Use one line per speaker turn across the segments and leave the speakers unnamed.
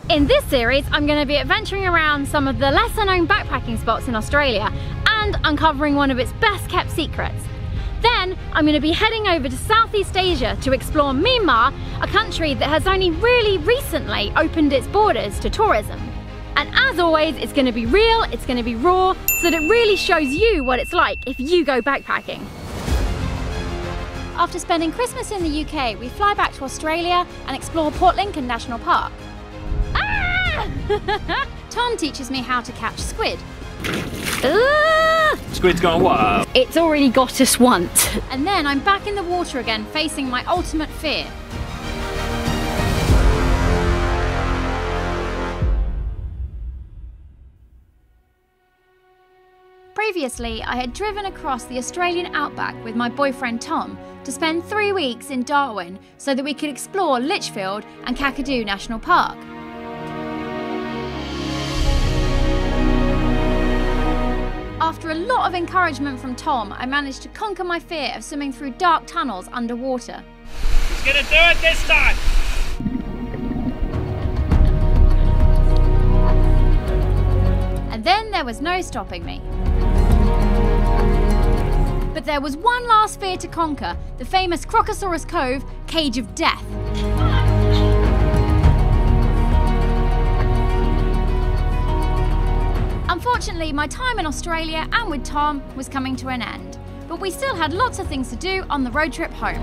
In this series, I'm going to be adventuring around some of the lesser known backpacking spots in Australia and uncovering one of its best kept secrets. Then I'm going to be heading over to Southeast Asia to explore Myanmar, a country that has only really recently opened its borders to tourism. And as always, it's going to be real, it's going to be raw, so that it really shows you what it's like if you go backpacking. After spending Christmas in the UK, we fly back to Australia and explore Port Lincoln National Park. Ah! Tom teaches me how to catch squid.
Squid's gone wild.
It's already got us once. And then I'm back in the water again, facing my ultimate fear. Previously, I had driven across the Australian outback with my boyfriend Tom to spend 3 weeks in Darwin so that we could explore Litchfield and Kakadu National Park. After a lot of encouragement from Tom, I managed to conquer my fear of swimming through dark tunnels underwater.
He's gonna do it this time!
And then there was no stopping me. But there was one last fear to conquer, the famous Crocosaurus Cove Cage of Death. Unfortunately, my time in Australia and with Tom was coming to an end, but we still had lots of things to do on the road trip home.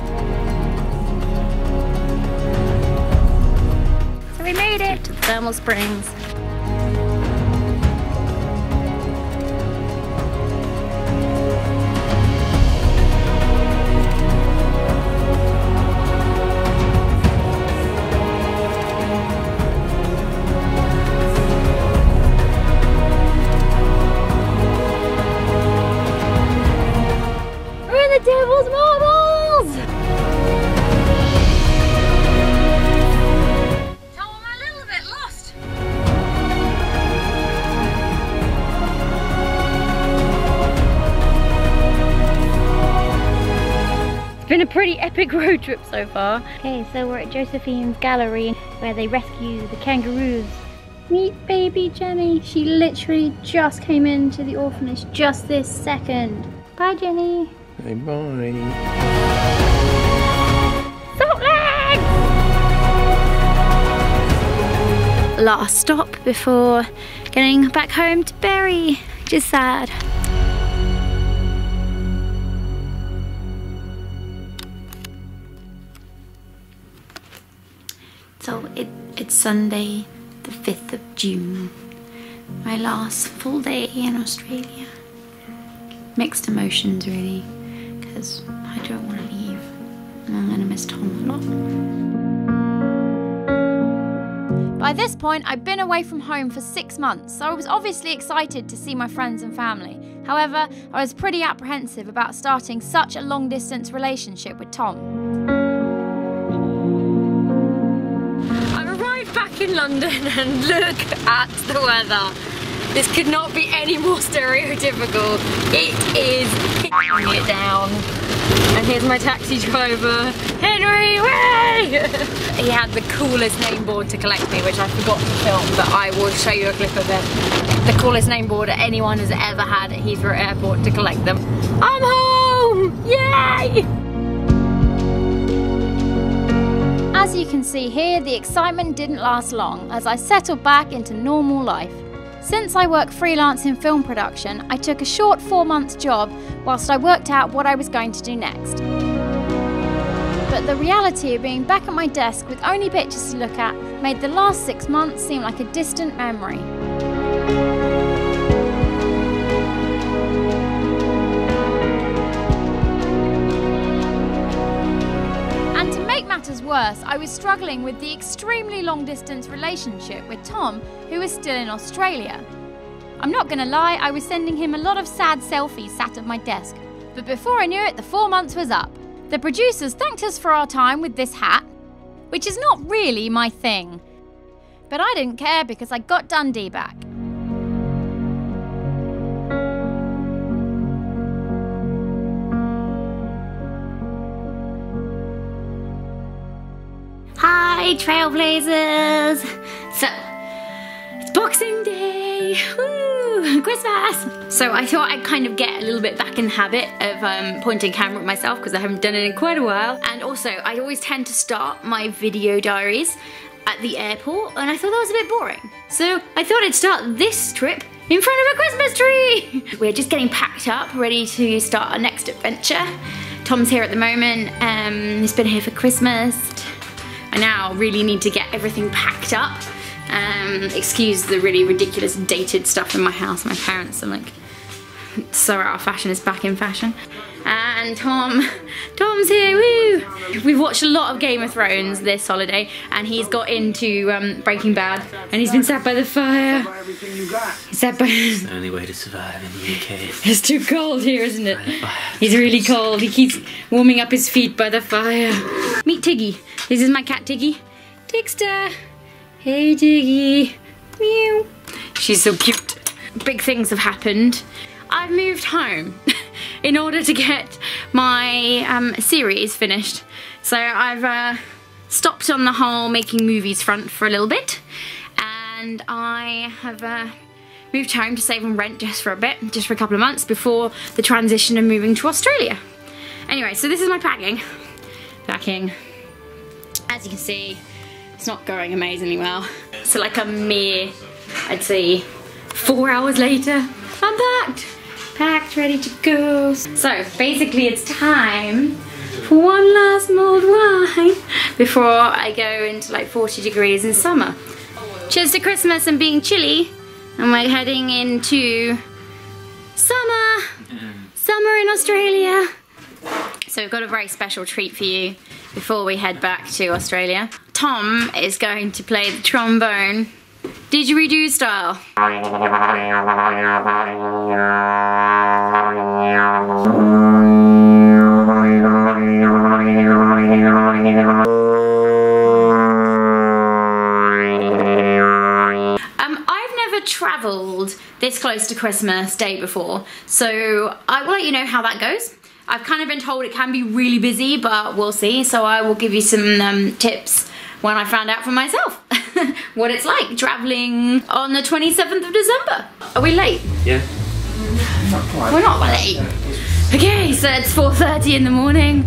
So we made it to the thermal springs. Devil's marbles! Tom, I'm a little bit lost. It's been a pretty epic road trip so far. Okay, so we're at Josephine's gallery where they rescue the kangaroos. Meet baby Jenny. She literally just came into the orphanage just this second. Bye, Jenny.
Hey, bye.
Salt legs! Last stop before getting back home to Berry, which is sad. So it's Sunday, the 5th of June, my last full day in Australia. Mixed emotions really, because I don't want to leave and I'm going to miss Tom a lot. By this point, I'd been away from home for 6 months, so I was obviously excited to see my friends and family. However, I was pretty apprehensive about starting such a long-distance relationship with Tom. I've arrived back in London and look at the weather. This could not be any more stereotypical. It is hitting it down. And here's my taxi driver, Henry, way! He had the coolest name board to collect me, which I forgot to film, but I will show you a clip of it. The coolest name board that anyone has ever had at Heathrow Airport to collect them. I'm home! Yay! As you can see here, the excitement didn't last long as I settled back into normal life. Since I work freelance in film production, I took a short 4-month job whilst I worked out what I was going to do next. But the reality of being back at my desk with only pictures to look at made the last 6 months seem like a distant memory. And to make matters worse, I was struggling with the extremely long-distance relationship with Tom, who was still in Australia. I'm not gonna lie, I was sending him a lot of sad selfies sat at my desk. But before I knew it, the 4 months was up. The producers thanked us for our time with this hat, which is not really my thing. But I didn't care because I got Dundee back. Hi, Trailblazers! So, Boxing Day! Woo! Christmas! So I thought I'd kind of get a little bit back in the habit of pointing camera at myself because I haven't done it in quite a while. And also, I always tend to start my video diaries at the airport, and I thought that was a bit boring. So I thought I'd start this trip in front of a Christmas tree! We're just getting packed up, ready to start our next adventure. Tom's here at the moment, he's been here for Christmas. I now really need to get everything packed up. Excuse the really ridiculous dated stuff in my house. My parents are like, so out of fashion, it's back in fashion. And Tom's here, woo! We've watched a lot of Game of Thrones this holiday, and he's got into Breaking Bad, and he's been sat by the fire. He's sat by...
It's the only way to survive in the UK.
It's too cold here, isn't it? He's really cold. He keeps warming up his feet by the fire. Meet Tiggy. This is my cat, Tiggy. Tigster. Hey, Tiggy. Meow. She's so cute. Big things have happened. I've moved home in order to get my series finished. So I've stopped on the whole making movies front for a little bit, and I have moved home to save on rent just for a bit, just for a couple of months before the transition of moving to Australia. Anyway, so this is my packing. As you can see, it's not going amazingly well. So like a mere, I'd say, 4 hours later, I'm packed, ready to go. So basically it's time for one last mulled wine before I go into like 40 degrees in summer. Cheers to Christmas and being chilly, and we're heading into summer in Australia. So we've got a very special treat for you before we head back to Australia. Tom is going to play the trombone, didgeridoo style. I've never travelled this close to Christmas Day before, so I will let you know how that goes. I've kind of been told it can be really busy, but we'll see, so I will give you some tips when I found out for myself what it's like travelling on the 27th of December. Are we late?
Yeah.
We're not late. Okay, so it's 4:30 in the morning.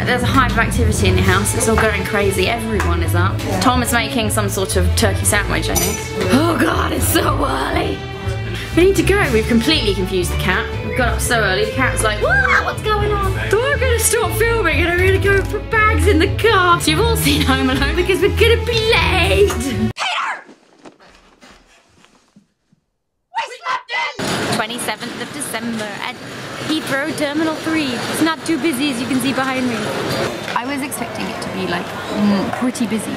There's a hive of activity in the house. It's all going crazy. Everyone is up. Tom is making some sort of turkey sandwich, I think. Oh God, it's so early. We need to go. We've completely confused the cat. We got up so early. The cat's like, what's going on? So we're going to stop filming and I'm going to go put bags in the car. So you've all seen Home Alone because we're going to be late. Peter! We slept in! 27th of December at Heathrow Terminal 3. It's not too busy as you can see behind me. I was expecting it to be like pretty busy.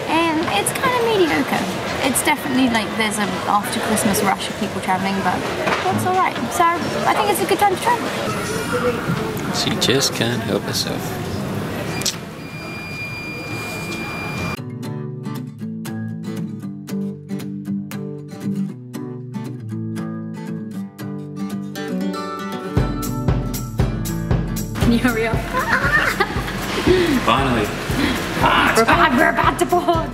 And it's kind of mediocre. It's definitely like there's an after Christmas rush of people travelling, but it's alright. So I think it's a good time to travel.
She just can't help herself.
Can you hurry up?
Finally.
We're about to board.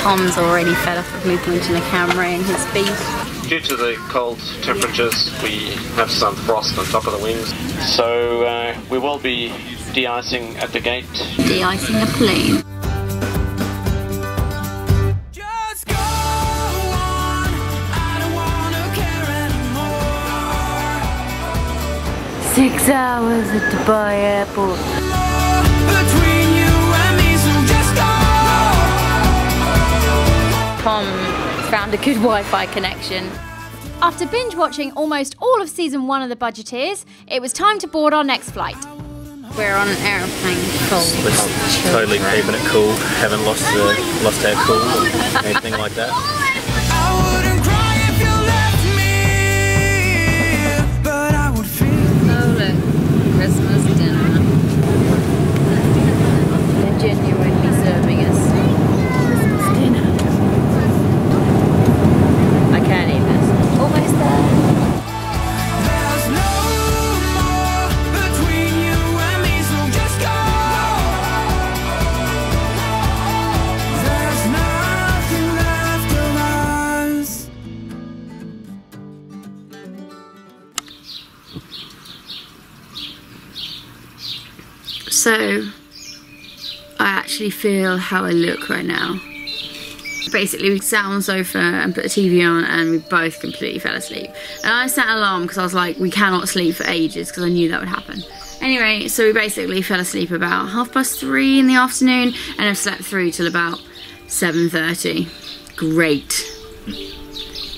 Tom's already fed up with me pointing the camera in his face.
Due to the cold temperatures, we have some frost on top of the wings. So we will be de-icing at the gate.
De-icing a plane.
Just go on, I don't wanna care anymore.
6 hours at Dubai Airport.
Between you and me, so just go.
Tom found a good Wi-Fi connection. After binge watching almost all of season 1 of The Budgeteers, it was time to board our next flight. We're on an aeroplane full.
We're totally keeping it cool. Haven't lost our cool or anything like that.
I wouldn't cry if you left me, but I would feel.
Oh look, Christmas dinner. They're genuinely serving us Christmas dinner. I can't eat this. Almost there.
There's no more between you and me, so just go. There's
So I actually feel how I look right now. Basically, we sat on the sofa and put the TV on and we both completely fell asleep. And I set an alarm because I was like, we cannot sleep for ages, because I knew that would happen. Anyway, so we basically fell asleep about 3:30 in the afternoon and have slept through till about 7:30. Great.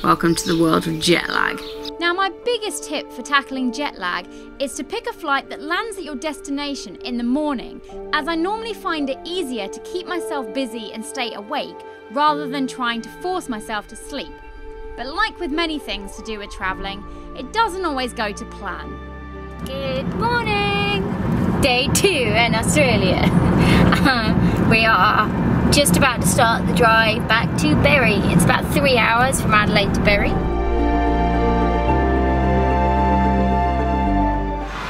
Welcome to the world of jet lag.
Now, my biggest tip for tackling jet lag is to pick a flight that lands at your destination in the morning, as I normally find it easier to keep myself busy and stay awake rather than trying to force myself to sleep. But like with many things to do with travelling, it doesn't always go to plan.
Good morning! Day 2 in Australia. We are just about to start the drive back to Berry. It's about 3 hours from Adelaide to Berry.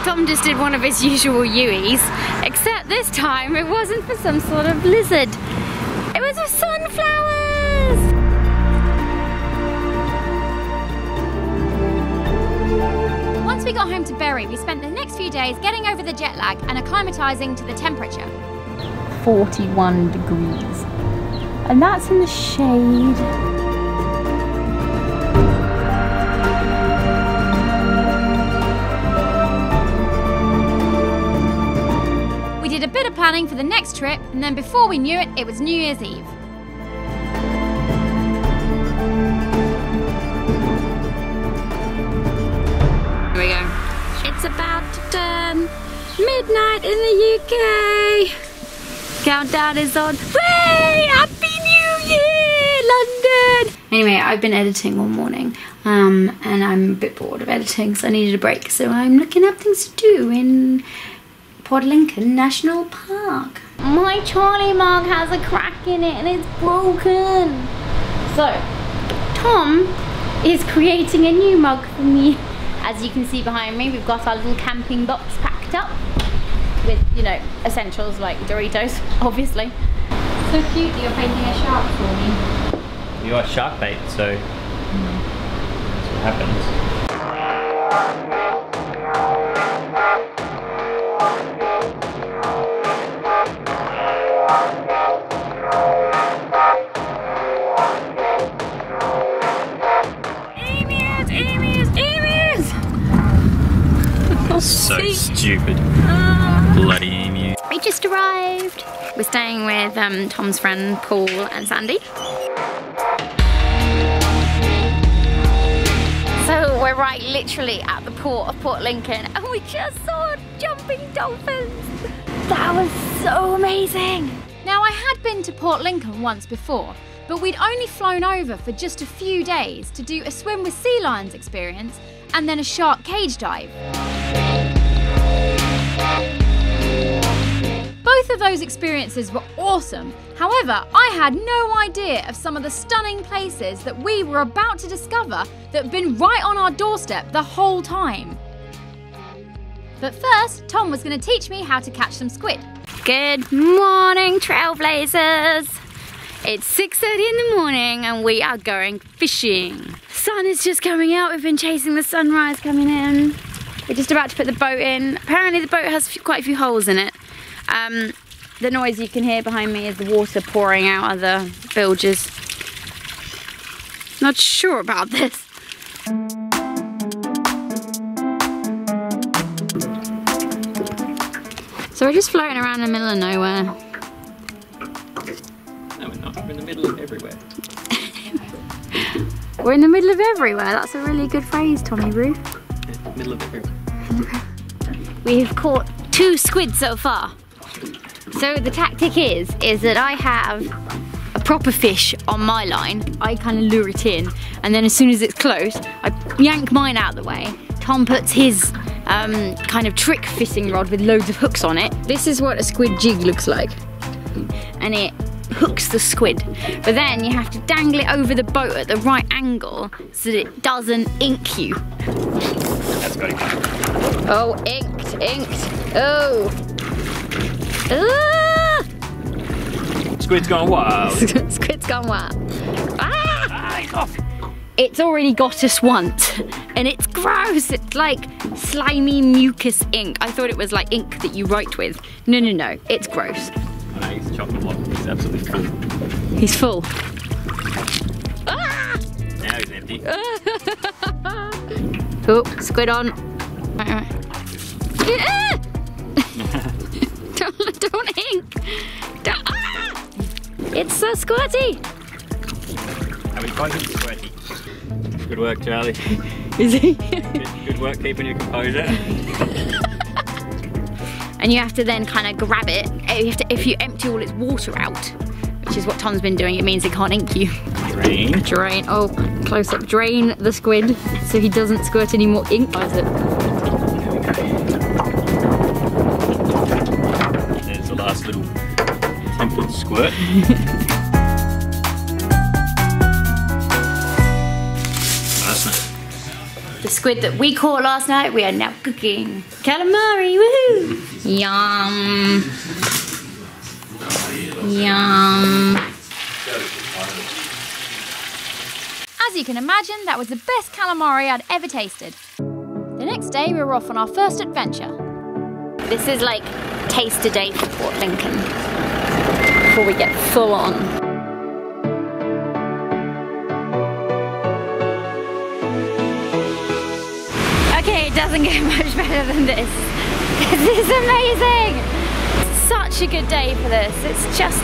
Tom just did one of his usual U's, except this time it wasn't for some sort of lizard. It was for sunflowers!
Once we got home to Berry, we spent the next few days getting over the jet lag and acclimatising to the temperature.
41 degrees. And that's in the shade.
We did a bit of planning for the next trip, and then before we knew it, it was New Year's Eve.
Here we go. It's about to turn midnight in the UK. Countdown is on. Way! Happy New Year, London! Anyway, I've been editing all morning, and I'm a bit bored of editing, so I needed a break. So I'm looking up things to do in Port Lincoln National Park. My Charlie mug has a crack in it and it's broken. So, Tom is creating a new mug for me. As you can see behind me, we've got our little camping box packed up with, you know, essentials like Doritos, obviously. So cute that you're painting a shark for me.
You are shark bait, so that's what happens. So stupid. Bloody emu.
We just arrived. We're staying with Tom's friend Paul and Sandy. So we're right literally at the port of Port Lincoln and we just saw jumping dolphins. That was so amazing.
Now, I had been to Port Lincoln once before, but we'd only flown over for just a few days to do a swim with sea lions experience and then a shark cage dive. Both of those experiences were awesome. However, I had no idea of some of the stunning places that we were about to discover that had been right on our doorstep the whole time. But first, Tom was going to teach me how to catch some squid.
Good morning, Trailblazers. It's 6:30 in the morning and we are going fishing. Sun is just coming out. We've been chasing the sunrise coming in. We're just about to put the boat in. Apparently the boat has quite a few holes in it. The noise you can hear behind me is the water pouring out of the bilges. Not sure about this. So we're just floating around in the middle of nowhere.
No, we're not. We're in the middle of everywhere.
We're in the middle of everywhere. That's a really good phrase, Tommy Roo.
Yeah, middle of everywhere.
We've caught 2 squid so far. So the tactic is that I have a proper fish on my line. I kind of lure it in, and then as soon as it's close, I yank mine out of the way. Tom puts his kind of trick fishing rod with loads of hooks on it. This is what a squid jig looks like. And it hooks the squid. But then you have to dangle it over the boat at the right angle so that it doesn't ink you.
That's got it.
Oh, inked. Oh. Ah!
Squid's gone wild.
Squid's gone wild. Ah! It's already got us once, and it's gross. It's like slimy mucus ink. I thought it was like ink that you write with.
No, no, no, it's gross.
I know, he's a chocolate block. He's absolutely full.
He's full. Ah!
Now he's empty.
Oh, squid on. Right. Yeah! don't ink. Ah! It's so squirty.
How many points is squirty? Good work, Charlie.
Is he?
Good work keeping your composure.
And you have to then kind of grab it. If you empty all its water out, which is what Tom's been doing, it means it can't ink you.
Drain.
Drain. Oh, close up. Drain the squid so he doesn't squirt any more ink. Why is it?
There's the last little attempted squirt. Last night.
The squid that we caught last night, we are now cooking. Calamari, woohoo! Yum. Yum. As you can imagine, that was the best calamari I'd ever tasted. The next day, we were off on our first adventure. This is like taste a day for Port Lincoln before we get full on. Okay, it doesn't get much better than this. This is amazing! Such a good day for this. It's just...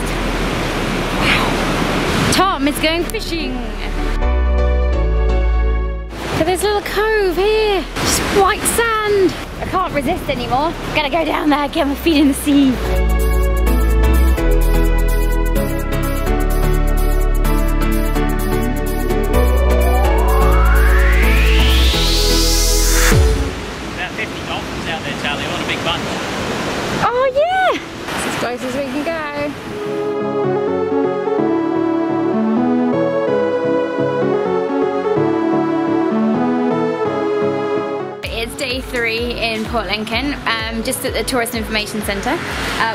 wow. Tom is going fishing. Look at this little cove here. Just white sand. I can't resist anymore. Gotta go down there, get my feet in the sea.
Out there, Charlie, what a big bunch.
Oh yeah! It's as close as we can go. It's day 3 in Port Lincoln, just at the Tourist Information Centre.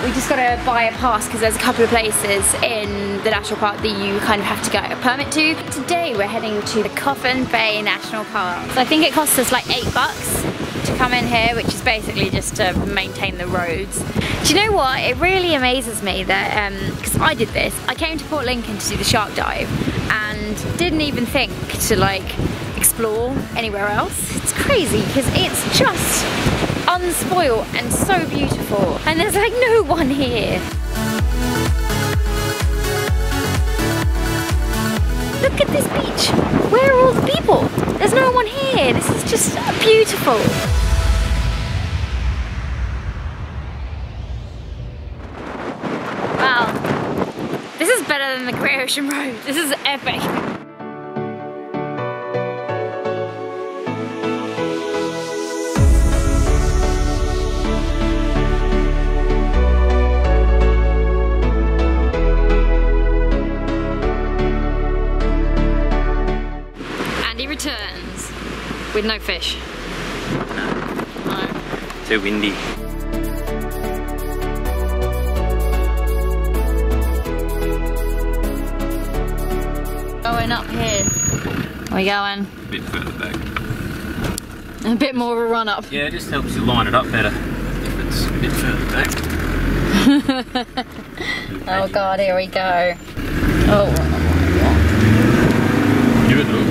We just got to buy a pass because there's a couple of places in the national park that you kind of have to get a permit to. Today we're heading to the Coffin Bay National Park. So I think it costs us like $8 to come in here, which is basically just to maintain the roads. Do you know what? It really amazes me that, because I did this, I came to Port Lincoln to do the shark dive and didn't even think to like explore anywhere else. It's crazy because it's just unspoiled and so beautiful, and there's like no one here. Look at this beach. Where are all the people? There's no one here. This is just beautiful. Wow. This is better than the Great Ocean Road. This is epic. Returns with no fish. No.
Too windy.
Going up here. Are we going?
A bit further back.
A bit more of a run up.
Yeah, it just helps you line it up better if it's a bit further back.
Oh god, here we go. Oh.
Give it a look.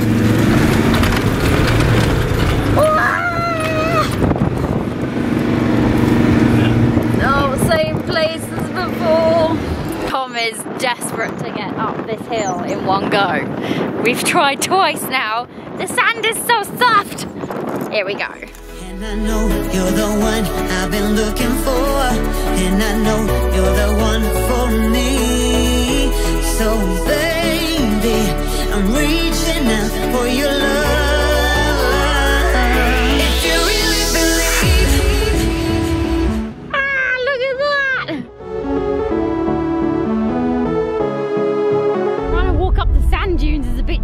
Oh, same place as before. Tom is desperate to get up this hill in one go. We've tried twice now. The sand is so soft. Here we go.
And I know you're the one I've been looking for, and I know you're the one for me. So baby, I'm reaching out for your love.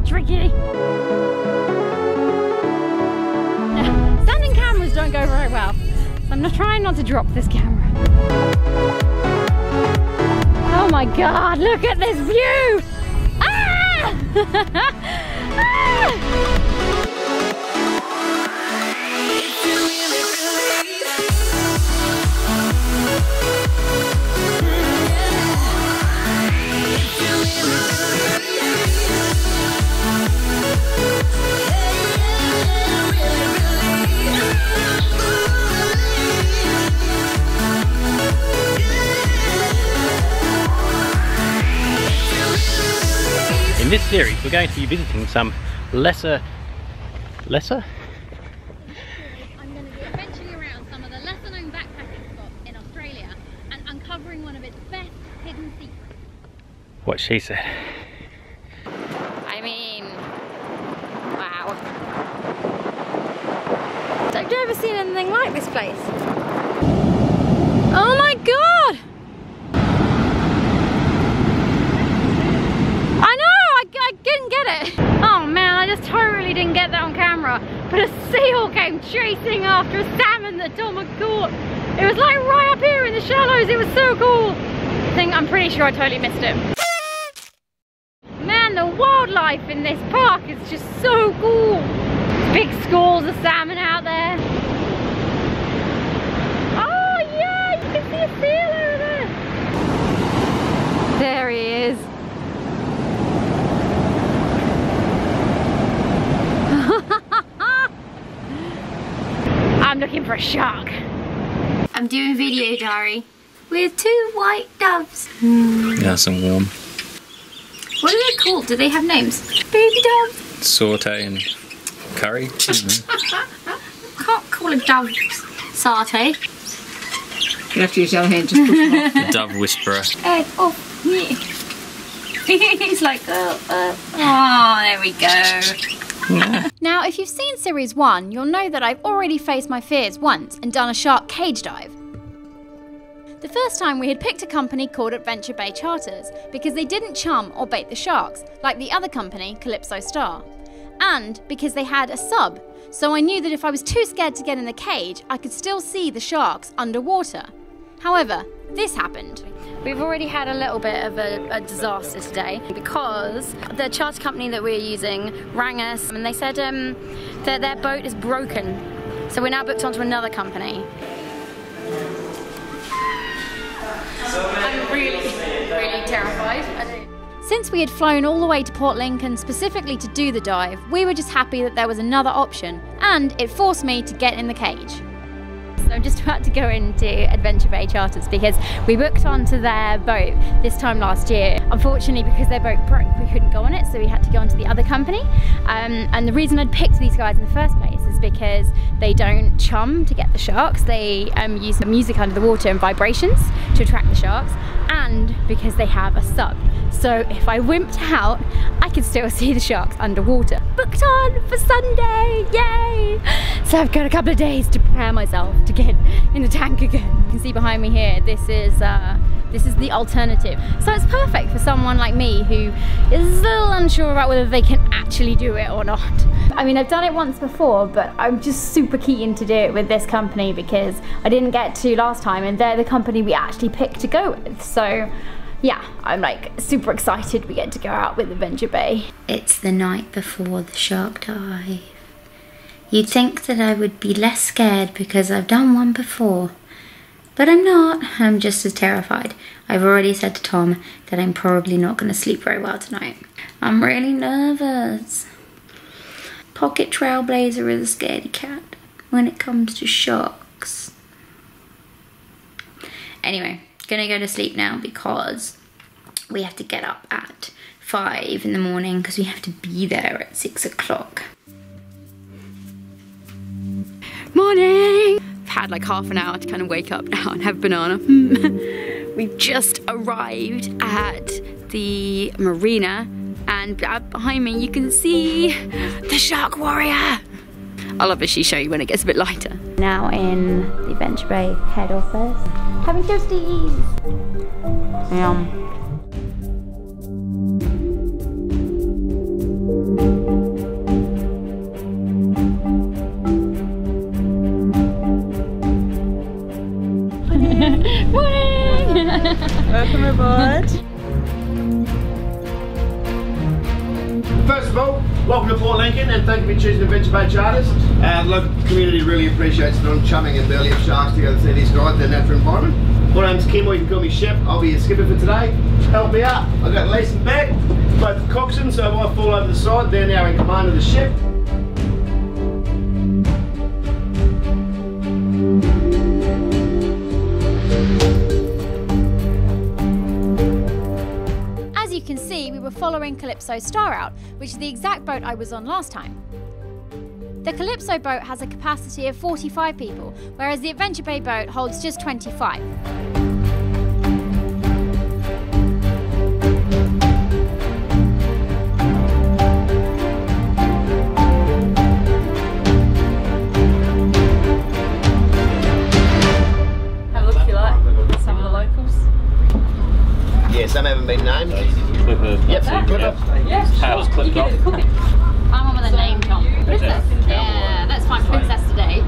Tricky. Standing cameras don't go very well, so I'm trying not to drop this camera. Oh my god, look at this view! Ah! Ah!
this series we're going to be visiting some lesser?
I'm going to be adventuring around some of the lesser known backpacking spots in Australia and uncovering one of its best hidden secrets.
What she said.
I mean, wow. I've never seen anything like this place. Oh my god! I know, I didn't get it. Oh man, I just totally didn't get that on camera. But a seal came chasing after a salmon that Tom had caught. It was like right up here in the shallows. It was so cool. I'm pretty sure I totally missed it. Man, the wildlife in this park is just so cool. Big schools of salmon out there. Oh yeah, you can see a seal over there. There he is. I'm looking for a shark.
I'm doing video diary with 2 white doves.
Nice and warm.
What are they called? Do they have names? Baby doves?
Saute and curry.
Can't call a dove satay.
You have to use your hand to push them off.
The dove whisperer.
Egg off me. He's like, oh, there we go.
Now, if you've seen series 1, you'll know that I've already faced my fears once and done a shark cage dive. The first time we had picked a company called Adventure Bay Charters because they didn't chum or bait the sharks like the other company, Calypso Star. And because they had a sub, so I knew that if I was too scared to get in the cage, I could still see the sharks underwater. However, this happened. We've already had a little bit of a disaster today because the charter company that we're using rang us and they said that their boat is broken. So we're now booked onto another company. I'm really terrified. Since we had flown all the way to Port Lincoln specifically to do the dive, we were just happy that there was another option, and it forced me to get in the cage. So I'm just about to go into Adventure Bay Charters because we booked onto their boat this time last year. Unfortunately, because their boat broke, we couldn't go on it, so we had to go onto the other company. And the reason I'd picked these guys in the first place is because they don't chum to get the sharks. They use the music under the water and vibrations to attract the sharks, and because they have a sub. So if I wimped out, I could still see the sharks underwater. Booked on for Sunday, yay! So I've got a couple of days to prepare myself to get in the tank again. You can see behind me here, this is the alternative. So it's perfect for someone like me who is a little unsure about whether they can actually do it or not. I mean, I've done it once before, but I'm just super keen to do it with this company because I didn't get to last time, and they're the company we actually picked to go with. So yeah, I'm like super excited we get to go out with Adventure Bay.
It's the night before the shark dive. You'd think that I would be less scared because I've done one before. But I'm not. I'm just as terrified. I've already said to Tom that I'm probably not going to sleep very well tonight. I'm really nervous. Pocket Trailblazer is a scaredy cat when it comes to sharks. Anyway, gonna go to sleep now because we have to get up at 5 in the morning because we have to be there at 6 o'clock.
Morning! I've had like half an hour to kind of wake up now and have a banana. We've just arrived at the marina, and behind me you can see the Shark Warrior. I'll obviously show you when it gets a bit lighter. Now in the Adventure Bay head office, having toasties. Yum. Morning!
Welcome aboard.
First of all, welcome to Port Lincoln and thank you for choosing Adventure Bay Charters. The local community really appreciates the non-chumming and burley of sharks to go to see these guys, their natural environment. My name's Kim, or you can call me Shep. I'll be your skipper for today. Help me out. I've got Lace and back, both coxswains, so if I fall over the side, they're now in command of the ship.
As you can see, we were following Calypso's Star Out, which is the exact boat I was on last time. The Calypso boat has a capacity of 45 people, whereas the Adventure Bay boat holds just 25.
Have a look if you like. Some of the locals.
Yeah, some haven't been named.
Clipper.
Yep, Clipper.
Yeah,
Tails clipped off.
I'm on with a name, Tom. What is this? Yeah, that's my princess today.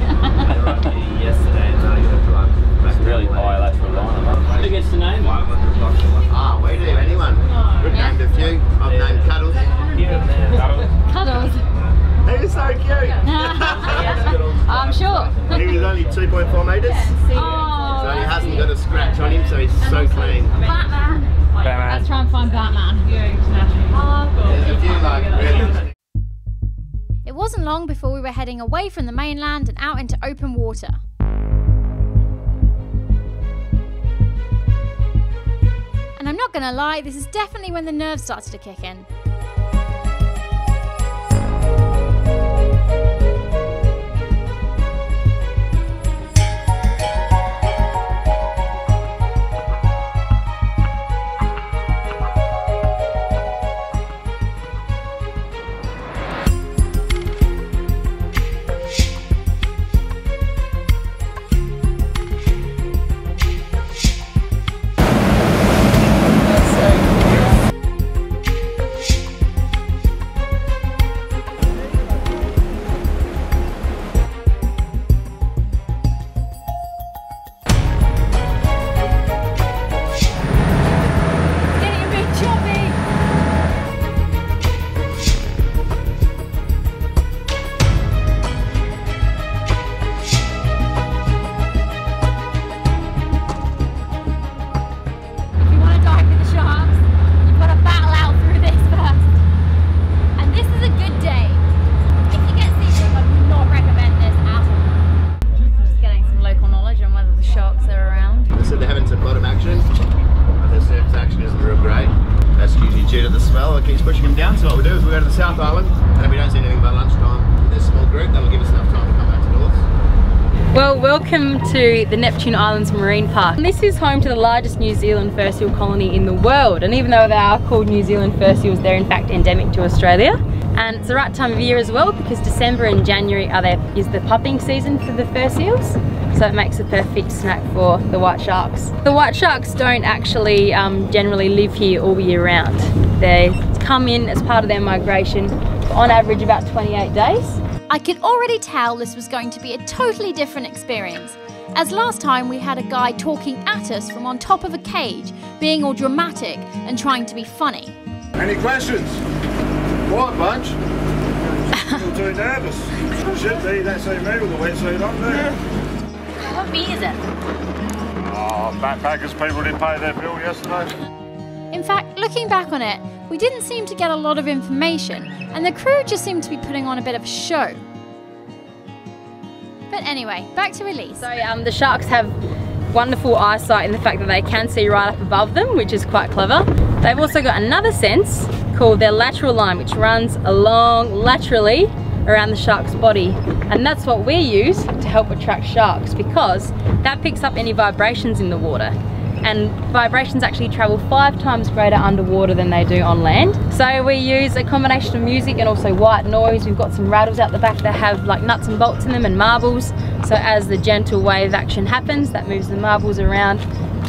It's really bilateral line. Who gets the name?
Ah, we do, anyone. We've named a few. I've named Cuddles.
Cuddles.
He was so cute.
I'm sure.
He was only 2.4 metres.
Oh,
So he hasn't got a scratch on him, so he's so clean.
Batman. Let's try and find Batman.
There's a few like really.
It wasn't long before we were heading away from the mainland and out into open water. And I'm not gonna lie, this is definitely when the nerves started to kick in.
Due to the smell, it keeps pushing them down. So what we do is we go to the South Island, and if we don't see anything by lunchtime, there's a small group that'll give us enough time to come back to North.
Well, welcome to the Neptune Islands Marine Park. This is home to the largest New Zealand fur seal colony in the world, and even though they are called New Zealand fur seals, they're in fact endemic to Australia. And it's the right time of year as well, because December and January is the pupping season for the fur seals. So it makes a perfect snack for the white sharks. The white sharks don't actually generally live here all year round. They come in as part of their migration for on average about 28 days.
I could already tell this was going to be a totally different experience, as last time we had a guy talking at us from on top of a cage, being all dramatic and trying to be funny.
Any questions? Quiet bunch. Still too nervous. Should be, you don't see me with a wetsuit on there.
What beer is it?
Oh, backpackers, people didn't pay their bill yesterday.
In fact, looking back on it, we didn't seem to get a lot of information, and the crew just seemed to be putting on a bit of a show. But anyway, back to Elise.
So the sharks have wonderful eyesight in the fact that they can see right up above them, which is quite clever. They've also got another sense called their lateral line, which runs along laterally around the shark's body, and that's what we use to help attract sharks, because that picks up any vibrations in the water, and vibrations actually travel 5 times greater underwater than they do on land. So we use a combination of music and also white noise. We've got some rattles out the back that have like nuts and bolts in them and marbles, so as the gentle wave action happens, that moves the marbles around,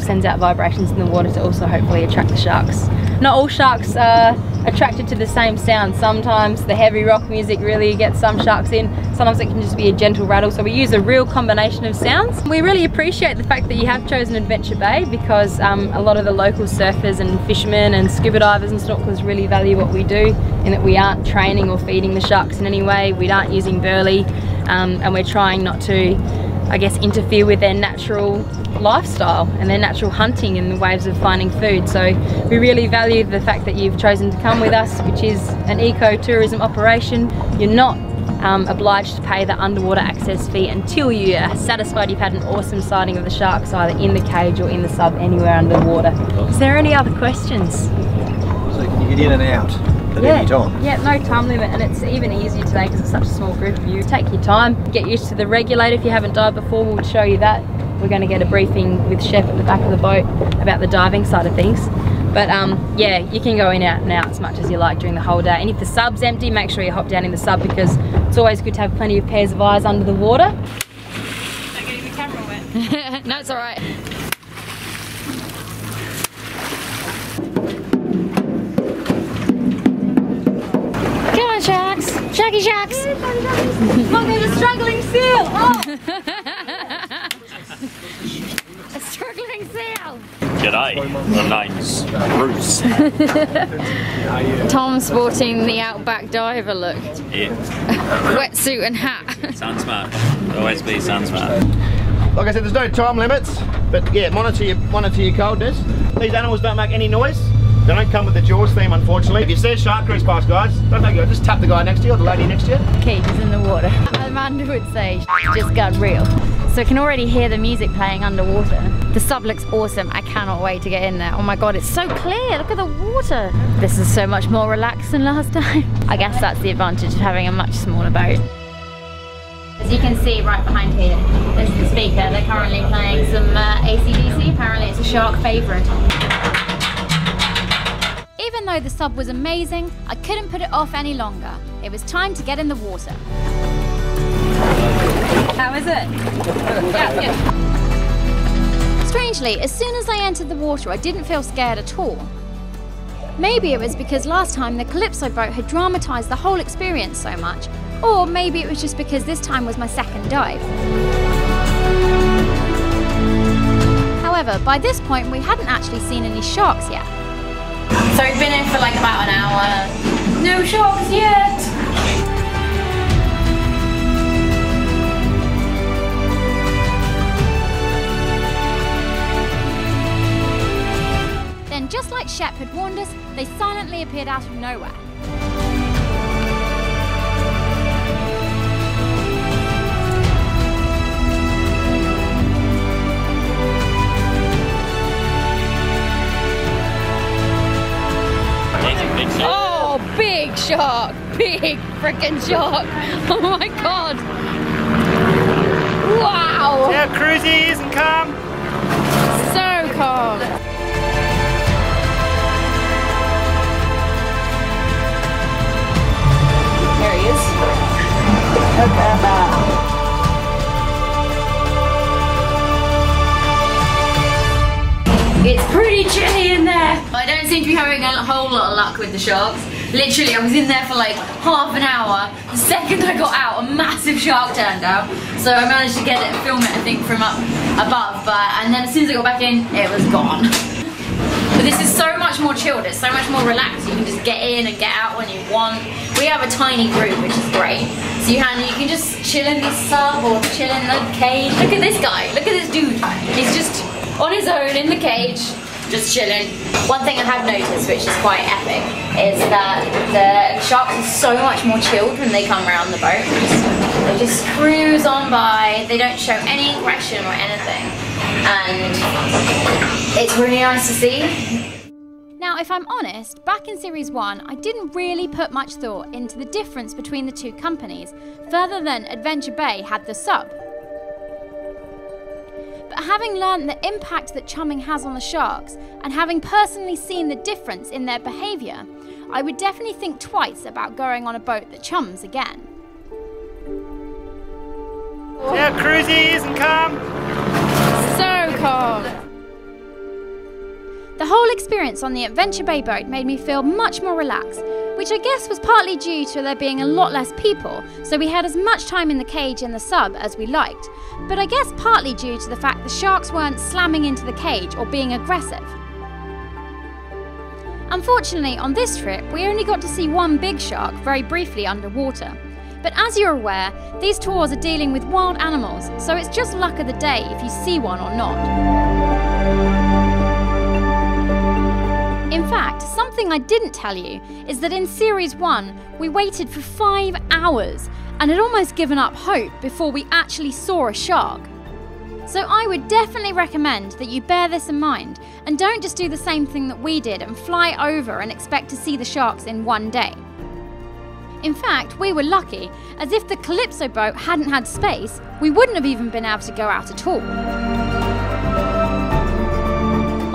sends out vibrations in the water to also hopefully attract the sharks. Not all sharks are attracted to the same sound. Sometimes the heavy rock music really gets some sharks in, sometimes it can just be a gentle rattle, so we use a real combination of sounds. We really appreciate the fact that you have chosen Adventure Bay, because a lot of the local surfers and fishermen and scuba divers and snorkelers really value what we do, in that we aren't training or feeding the sharks in any way, we aren't using burley, and we're trying not to, I guess, interfere with their natural lifestyle and their natural hunting and the ways of finding food. So we really value the fact that you've chosen to come with us, which is an eco-tourism operation. You're not obliged to pay the underwater access fee until you are satisfied you've had an awesome sighting of the sharks, either in the cage or in the sub, anywhere underwater. Is there any other questions?
So can
You get in and out at any time.
Yeah, no time limit, and it's even easier today because it's such a small group of you. Take your time, get used to the regulator. If you haven't dived before, we'll show you that. We're going to get a briefing with Shep at the back of the boat about the diving side of things. But yeah, you can go in and out as much as you like during the whole day. And if the sub's empty, make sure you hop down in the sub because it's always good to have plenty of pairs of eyes under the water.
Not getting the camera wet.
No, it's all right. Come on, sharks! Sharky sharks! Look at a struggling seal! Oh. A struggling seal!
G'day, my name's Bruce.
Tom sporting the Outback diver look.
Yeah.
Wetsuit and hat.
Sun smart. Always be sun smart.
Like I said, there's no time limits, but yeah, monitor your coldness. These animals don't make any noise. They don't come with the Jaws theme, unfortunately. If you see a shark cruise past, guys, don't take it. Just tap the guy next to you or the lady next to you.
Keith is in the water. Amanda would say just got real. So I can already hear the music playing underwater. The sub looks awesome. I cannot wait to get in there. Oh my god, it's so clear. Look at the water. This is so much more relaxed than last time. I guess that's the advantage of having a much smaller boat. As you can see right behind here, there's the speaker. They're currently playing some AC/DC. Apparently it's a shark favourite. Even though the sub was amazing, I couldn't put it off any longer. It was time to get in the water. How is it? Yeah, good. Strangely, as soon as I entered the water, I didn't feel scared at all. Maybe it was because last time the Calypso boat had dramatised the whole experience so much, or maybe it was just because this time was my second dive. However, by this point we hadn't actually seen any sharks yet. So we've been in for like about an hour. No sharks yet! Then, just like Shep had warned us, they silently appeared out of nowhere. Oh, big shark! Big freaking shark! Oh my god! Wow!
See how cruisy he is and calm?
So calm! There he is. It's pretty chilly in there. I don't seem to be having a whole lot of luck with the sharks. Literally, I was in there for like half an hour. The second I got out, a massive shark turned out. So I managed to get it and film it, I think, from up above. And then as soon as I got back in, it was gone. But this is so much more chilled. It's so much more relaxed. You can just get in and get out when you want. We have a tiny group, which is great. So you can just chill in the sub or chill in the cage. Look at this guy. Look at this dude. He's just on his own in the cage, just chilling. One thing I have noticed, which is quite epic, is that the sharks are so much more chilled when they come around the boat. They just cruise on by. They don't show any aggression or anything, and it's really nice to see. Now, if I'm honest, back in Series 1, I didn't really put much thought into the difference between the two companies, further than Adventure Bay had the sub. But having learned the impact that chumming has on the sharks, and having personally seen the difference in their behaviour, I would definitely think twice about going on a boat that chums again.
See how cruisy he is and calm?
So calm! The whole experience on the Adventure Bay boat made me feel much more relaxed, which I guess was partly due to there being a lot less people, so we had as much time in the cage and the sub as we liked, but I guess partly due to the fact the sharks weren't slamming into the cage or being aggressive. Unfortunately, on this trip, we only got to see one big shark very briefly underwater. But as you're aware, these tours are dealing with wild animals, so it's just luck of the day if you see one or not. In fact, something I didn't tell you is that in Series 1, we waited for 5 hours and had almost given up hope before we actually saw a shark. So I would definitely recommend that you bear this in mind and don't just do the same thing that we did and fly over and expect to see the sharks in one day. In fact, we were lucky, as if the Calypso boat hadn't had space, we wouldn't have even been able to go out at all.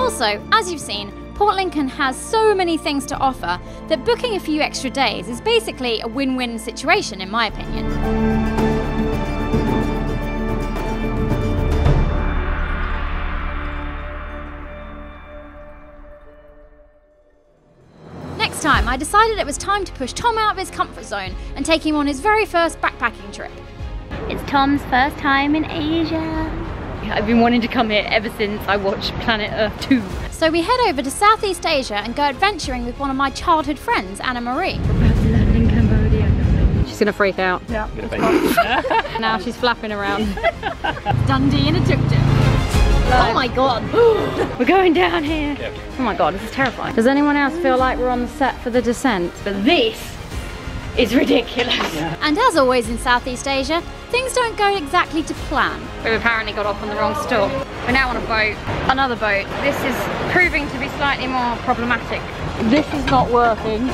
Also, as you've seen, Port Lincoln has so many things to offer that booking a few extra days is basically a win-win situation in my opinion. Next time, I decided it was time to push Tom out of his comfort zone and take him on his very first backpacking trip.
It's Tom's first time in Asia. I've been wanting to come here ever since I watched Planet Earth 2.
So we head over to Southeast Asia and go adventuring with one of my childhood friends, Anna Marie.
London, Cambodia. She's gonna freak out.
Yeah.
Now she's flapping around.
Dundee in a tuk-tuk.
Oh my god. We're going down here. Yep. Oh my god, this is terrifying. Does anyone else feel like we're on the set for the descent? But this is ridiculous. Yeah.
And as always in Southeast Asia, things don't go exactly to plan.
We've apparently got off on the wrong stop. We're now on a boat, another boat. This is proving to be slightly more problematic. This is not working.